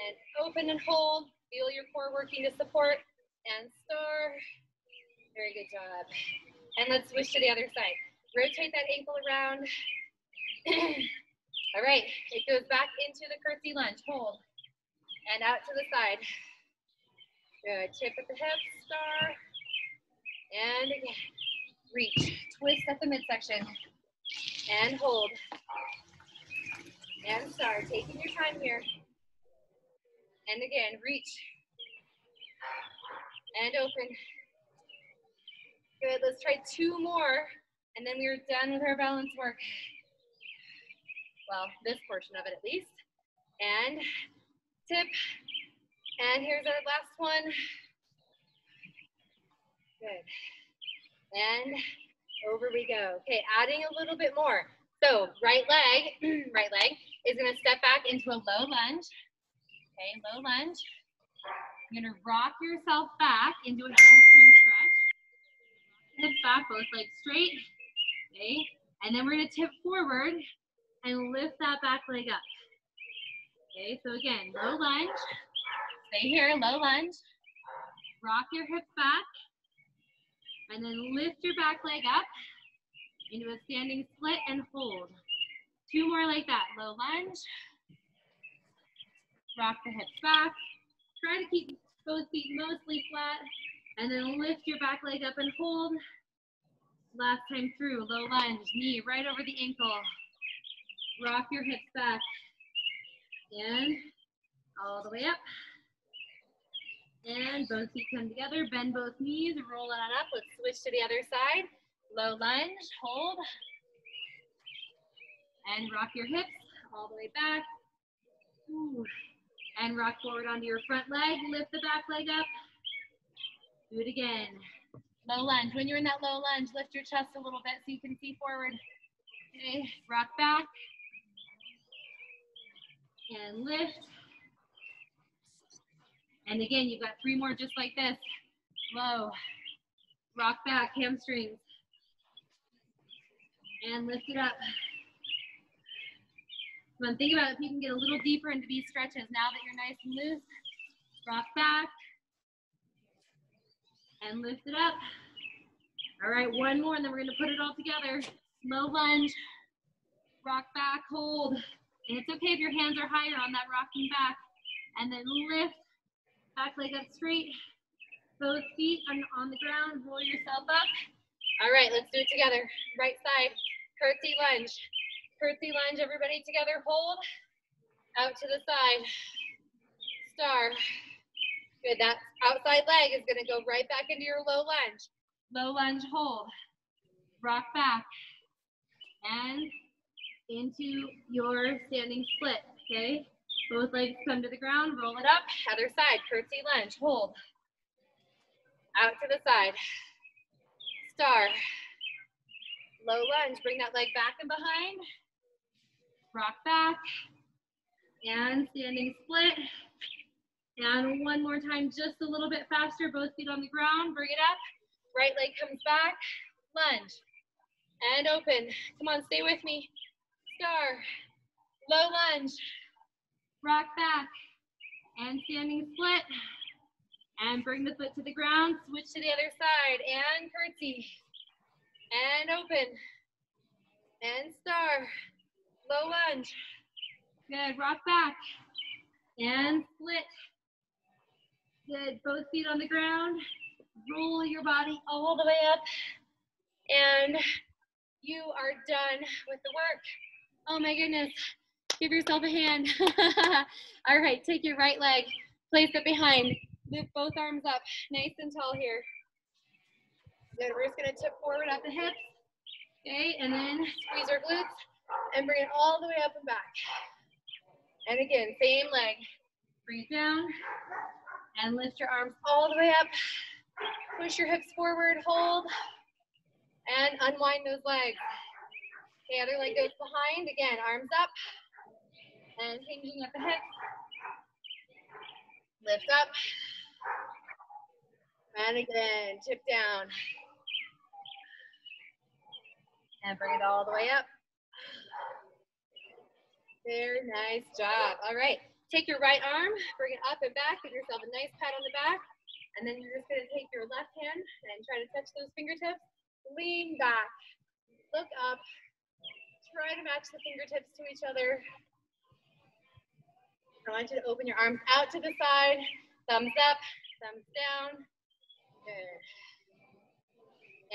and open and hold. Feel your core working to support, and star. Very good job. And let's switch to the other side. Rotate that ankle around. All right, it goes back into the curtsy lunge, hold. And out to the side. Good, tip at the hip, star. And again, reach, twist at the midsection. And hold. And star, taking your time here. And again, reach. And open. Good, let's try 2 more. And then we're done with our balance work. Well, this portion of it at least. And tip. And here's our last one. Good. And over we go. Okay, adding a little bit more. So right leg is gonna step back into a low lunge. Okay, low lunge. You're gonna rock yourself back into a hamstring stretch. Hips back, both legs straight. Okay, and then we're gonna tip forward and lift that back leg up. Okay, so again, low lunge. Stay here, low lunge. Rock your hips back. And then lift your back leg up into a standing split and hold. 2 more like that. Low lunge. Rock the hips back. Try to keep both feet mostly flat. And then lift your back leg up and hold. Last time through, low lunge. Knee right over the ankle. Rock your hips back. And all the way up. And both feet come together, bend both knees, roll it on up. Let's switch to the other side. Low lunge, hold. And rock your hips all the way back. Ooh. And rock forward onto your front leg. Lift the back leg up. Do it again. Low lunge. When you're in that low lunge, lift your chest a little bit so you can see forward. Okay, rock back. And lift. And again, you've got 3 more just like this. Low, rock back, hamstrings. And lift it up. Come on, think about if you can get a little deeper into these stretches now that you're nice and loose. rock back, and lift it up. All right, one more, and then we're gonna put it all together. Low lunge, rock back, hold. And it's okay if your hands are higher on that rocking back. And then lift, back leg up straight. Both feet on the ground, roll yourself up. All right, let's do it together. Right side, curtsy lunge. Curtsy lunge, everybody together, hold. Out to the side, star. Good, that outside leg is gonna go right back into your low lunge. Low lunge, hold. Rock back. And into your standing split, okay? Both legs come to the ground, roll it up. Other side, curtsy lunge, hold. Out to the side. Star. Low lunge, bring that leg back and behind. Rock back. And standing split. And one more time, just a little bit faster, both feet on the ground, bring it up. Right leg comes back, lunge. And open. Come on, stay with me. Star. Low lunge. Rock back. And standing split. And bring the foot to the ground. Switch to the other side. And curtsy. And open. And star. Low lunge. Good. Rock back. And split. Good. Both feet on the ground. Roll your body all the way up. And you are done with the work. Oh my goodness. Give yourself a hand. All right, take your right leg, place it behind. Lift both arms up, nice and tall here. Good, we're just gonna tip forward at the hips. Okay, and then squeeze our glutes and bring it all the way up and back. And again, same leg. Bring it down and lift your arms all the way up. Push your hips forward, hold, and unwind those legs. The other leg goes behind. Again, arms up and hinging at the hips. Lift up. And again, tip down. And bring it all the way up. Very nice job. All right, take your right arm, bring it up and back, give yourself a nice pat on the back. And then you're just gonna take your left hand and try to touch those fingertips. Lean back, look up. Try to match the fingertips to each other. I want you to open your arms out to the side. Thumbs up, thumbs down. Good.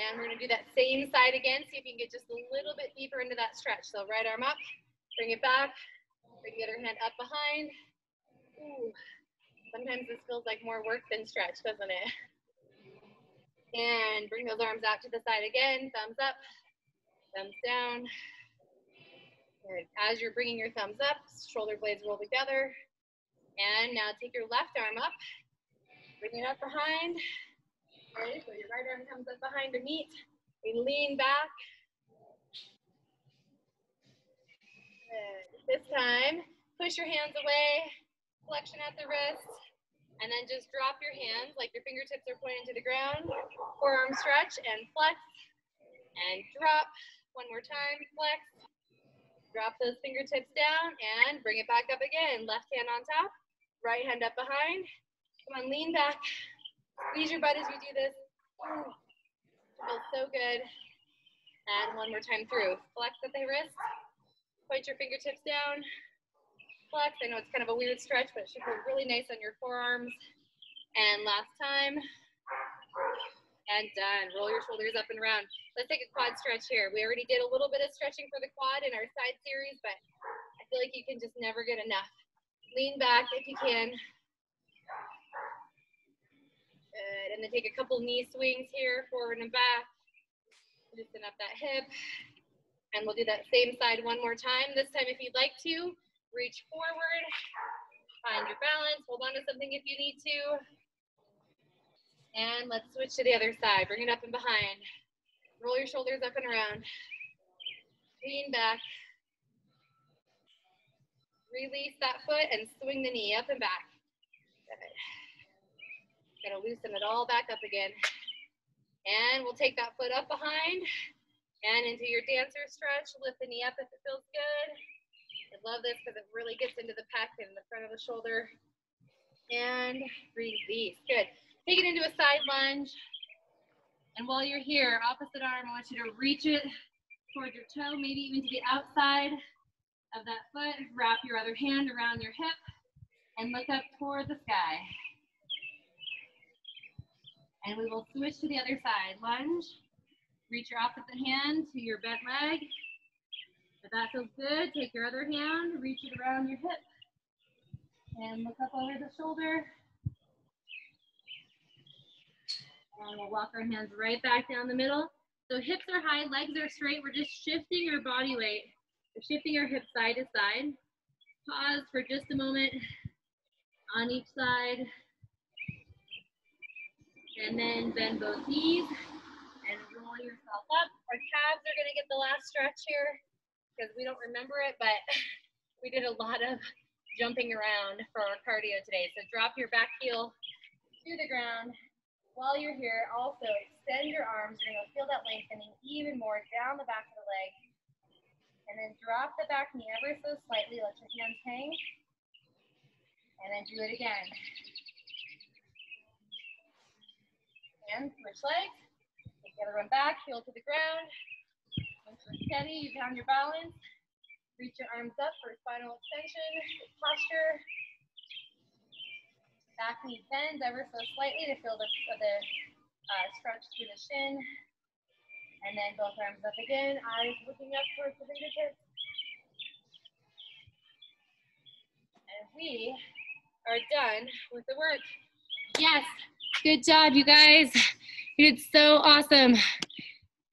And we're gonna do that same side again. See if you can get just a little bit deeper into that stretch. So right arm up, bring it back. Bring the other hand up behind. Ooh. Sometimes this feels like more work than stretch, doesn't it? And bring those arms out to the side again. Thumbs up, thumbs down. Good. As you're bringing your thumbs up, shoulder blades roll together. And now take your left arm up, bring it up behind. Okay, so your right arm comes up behind to meet. We lean back. Good. This time, push your hands away, flexion at the wrist, and then just drop your hands like your fingertips are pointing to the ground. Forearm stretch and flex, and drop. One more time, flex. Drop those fingertips down and bring it back up again. Left hand on top, right hand up behind. Come on, lean back. Squeeze your butt as you do this. Ooh, it feels so good. And one more time through. Flex at the wrist. Point your fingertips down. Flex. I know it's kind of a weird stretch, but it should feel really nice on your forearms. And last time. And done. Roll your shoulders up and around. Let's take a quad stretch here. We already did a little bit of stretching for the quad in our side series, but I feel like you can just never get enough. Lean back if you can. Good. And then take a couple knee swings here, forward and back. Loosen up that hip. And we'll do that same side one more time. This time, if you'd like to, reach forward, find your balance, hold on to something if you need to. And let's switch to the other side. Bring it up and behind. Roll your shoulders up and around. Lean back. Release that foot and swing the knee up and back. Good. Gonna loosen it all back up again. And we'll take that foot up behind and into your dancer stretch. Lift the knee up if it feels good. I love this because it really gets into the pec and the front of the shoulder. And release. Good. Take it into a side lunge. And while you're here, opposite arm, I want you to reach it towards your toe, maybe even to the outside of that foot. Wrap your other hand around your hip and look up toward the sky. And we will switch to the other side. Lunge. Reach your opposite hand to your bent leg. If that feels good, take your other hand, reach it around your hip. And look up over the shoulder. And we'll walk our hands right back down the middle. So hips are high, legs are straight. We're just shifting our body weight. We're shifting our hips side to side. Pause for just a moment on each side. And then bend both knees and roll yourself up. Our calves are gonna get the last stretch here because we don't remember it, but we did a lot of jumping around for our cardio today. So drop your back heel to the ground. While you're here, also extend your arms. You're gonna feel that lengthening even more down the back of the leg. And then drop the back knee ever so slightly. Let your hands hang. And then do it again. And switch legs. Take the other one back, heel to the ground. Once you're steady, you found your balance. Reach your arms up for spinal extension, posture. Back knee bends ever so slightly to feel the stretch through the shin. And then both arms up again, eyes looking up towards the fingertips. And we are done with the work. Yes, good job, you guys. You did so awesome.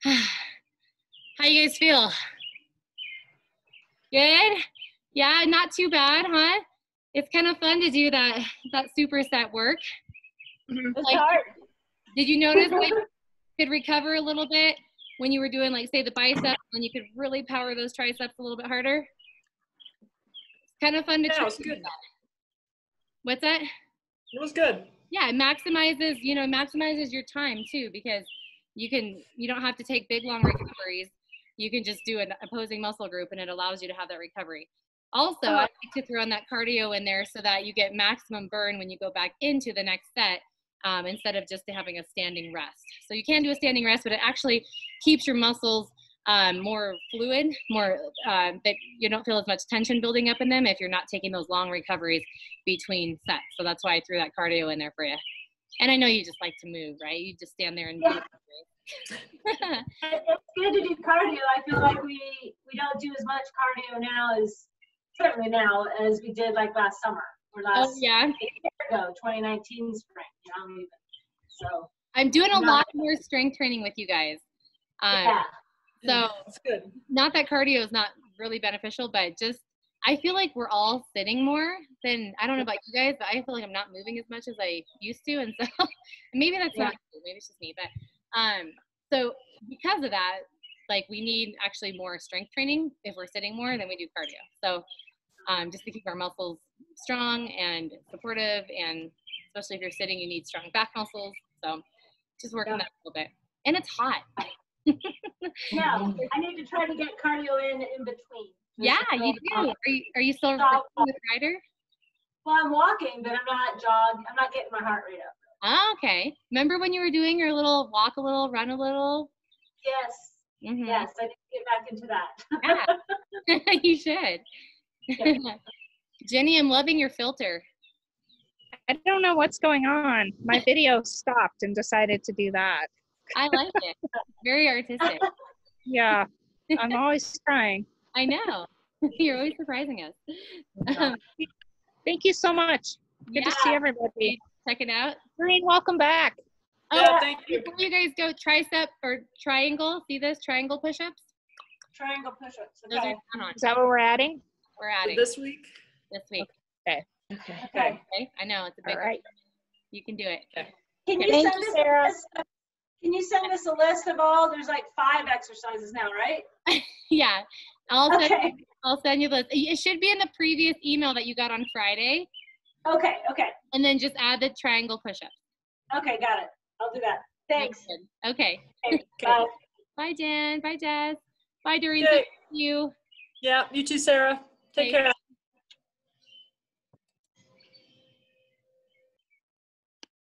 How you guys feel? Good? Yeah, not too bad, huh? It's kind of fun to do that superset work. It's hard. Did you notice like you could recover a little bit when you were doing like say the biceps and you could really power those triceps a little bit harder? It's kind of fun to try. Yeah, it was good. What's that? It was good. Yeah, it maximizes, maximizes your time too, because you don't have to take big long recoveries. You can just do an opposing muscle group and it allows you to have that recovery. Also, I like to throw in that cardio in there so that you get maximum burn when you go back into the next set instead of just having a standing rest. So you can do a standing rest, but it actually keeps your muscles more fluid, that you don't feel as much tension building up in them if you're not taking those long recoveries between sets. So that's why I threw that cardio in there for you. And I know you just like to move, right? You just stand there and do it. It's good to do cardio. I feel like we don't do as much cardio now as we did like last summer or last year ago, 2019 spring, even. So I'm doing a lot more strength training with you guys. Yeah. So That's good. not that cardio is not really beneficial, but just I feel like we're all sitting more than, I don't know about you guys, but I feel like I'm not moving as much as I used to. And so maybe that's not, maybe it's just me, but so because of that, like we need actually more strength training if we're sitting more than we do cardio. So just to keep our muscles strong and supportive, and especially if you're sitting, you need strong back muscles. So just working that a little bit. And it's hot. No, I need to try to get cardio in between. Yeah, you do. Are you still working with Ryder? Well, I'm walking, but I'm not getting my heart rate up. Oh, okay. Remember when you were doing your little walk a little, run a little? Yes. Mm-hmm. Yes, I need to get back into that. Yeah, you should. Yeah. Jenny, I'm loving your filter. I don't know what's going on. My video stopped and decided to do that. I like it. Very artistic. Yeah, I'm always trying. I know. You're always surprising us. Thank you so much. Good to see everybody. Check it out. Green, welcome back. Yeah, thank you. Before you guys go, tricep or triangle. See this? Triangle push-ups? Triangle push-ups. Those Okay. are on. Is that what we're adding? We're adding This week? this week. Okay. Okay. Okay. Okay. I know it's a big All right. one. You can do it. Can you Thank send you, us Sarah. a list? Can you send us a list of all? There's like 5 exercises now, right? Yeah. I'll send you this. It should be in the previous email that you got on Friday. Okay. And then just add the triangle push-ups. Okay, got it. I'll do that. Thanks. Okay. Okay, bye. Bye, Jen. Bye, Jess. Bye, Doreen. Okay. Thank you. Yeah, you too, Sarah. Take care.